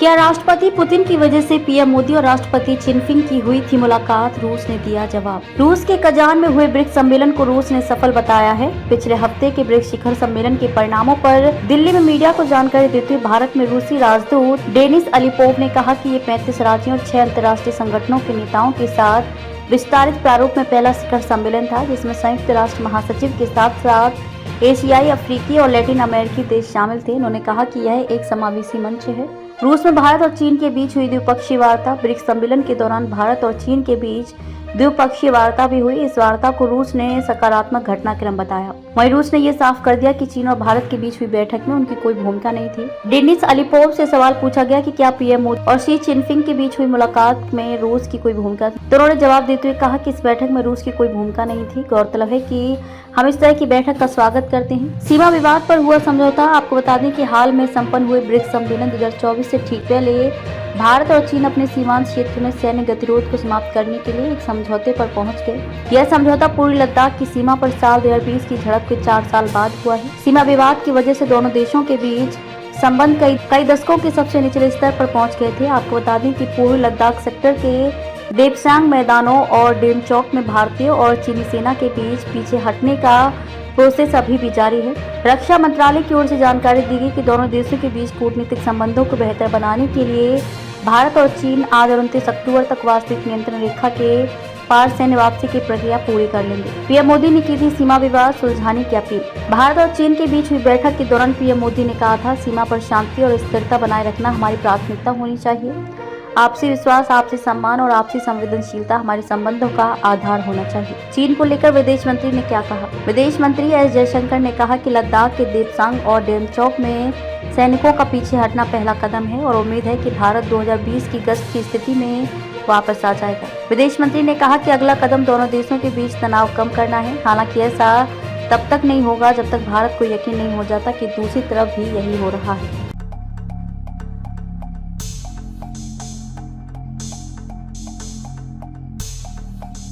क्या राष्ट्रपति पुतिन की वजह से पीएम मोदी और राष्ट्रपति जिनपिंग की हुई थी मुलाकात? रूस ने दिया जवाब। रूस के कजान में हुए ब्रिक्स सम्मेलन को रूस ने सफल बताया है। पिछले हफ्ते के ब्रिक्स शिखर सम्मेलन के परिणामों पर दिल्ली में मीडिया को जानकारी देते हुए भारत में रूसी राजदूत डेनिस अलीपोव ने कहा कि ये 35 राज्यों और 6 अंतर्राष्ट्रीय संगठनों के नेताओं के साथ विस्तारित प्रारूप में पहला शिखर सम्मेलन था, जिसमें संयुक्त राष्ट्र महासचिव के साथ साथ एशियाई, अफ्रीकी और लैटिन अमेरिकी देश शामिल थे। उन्होंने कहा कि यह एक समावेशी मंच है। रूस में भारत और चीन के बीच हुई द्विपक्षीय वार्ता। ब्रिक्स सम्मेलन के दौरान भारत और चीन के बीच द्विपक्षीय वार्ता भी हुई। इस वार्ता को रूस ने सकारात्मक घटनाक्रम बताया। वहीं रूस ने ये साफ कर दिया कि चीन और भारत के बीच हुई बैठक में उनकी कोई भूमिका नहीं थी। डेनिस अलीपोव से सवाल पूछा गया कि क्या पीएम मोदी और शी जिनपिंग के बीच हुई मुलाकात में रूस की कोई भूमिका थी, तो उन्होंने जवाब देते हुए कहा कि इस बैठक में रूस की कोई भूमिका नहीं थी। गौरतलब है कि हम इस तरह की बैठक का स्वागत करते हैं। सीमा विवाद पर हुआ समझौता। आपको बता दें कि हाल में संपन्न हुए ब्रिक्स सम्मेलन 2024 से ठीक पहले भारत और चीन अपने सीमांत क्षेत्र में सैन्य गतिरोध को समाप्त करने के लिए एक समझौते पर पहुंच गए। यह समझौता पूर्वी लद्दाख की सीमा पर साल 2020 की झड़प के 4 साल बाद हुआ है। सीमा विवाद की वजह से दोनों देशों के बीच संबंध कई दशकों के सबसे निचले स्तर पर पहुंच गए थे। आपको बता दें कि पूर्वी लद्दाख सेक्टर के देपसांग मैदानों और डेमचौक में भारतीय और चीनी सेना के बीच पीछे हटने का प्रोसेस अभी भी जारी है। रक्षा मंत्रालय की ओर से जानकारी दी गई कि दोनों देशों के बीच कूटनीतिक संबंधों को बेहतर बनाने के लिए भारत और चीन आज और 29 अक्टूबर तक वास्तविक नियंत्रण रेखा के पार सैन्य वापसी की प्रक्रिया पूरी कर लेंगे। पीएम मोदी ने की थी सीमा विवाद सुलझाने की अपील। भारत और चीन के बीच हुई बैठक के दौरान पीएम मोदी ने कहा था, सीमा पर शांति और स्थिरता बनाए रखना हमारी प्राथमिकता होनी चाहिए। आपसी विश्वास, आपसी सम्मान और आपसी संवेदनशीलता हमारे संबंधों का आधार होना चाहिए। चीन को लेकर विदेश मंत्री ने क्या कहा? विदेश मंत्री एस जयशंकर ने कहा कि लद्दाख के देपसांग और डेमचौक में सैनिकों का पीछे हटना पहला कदम है और उम्मीद है कि भारत 2020 की गश्त की स्थिति में वापस आ जाएगा। विदेश मंत्री ने कहा कि अगला कदम दोनों देशों के बीच तनाव कम करना है। हालांकि ऐसा तब तक नहीं होगा जब तक भारत को यकीन नहीं हो जाता कि दूसरी तरफ भी यही हो रहा है।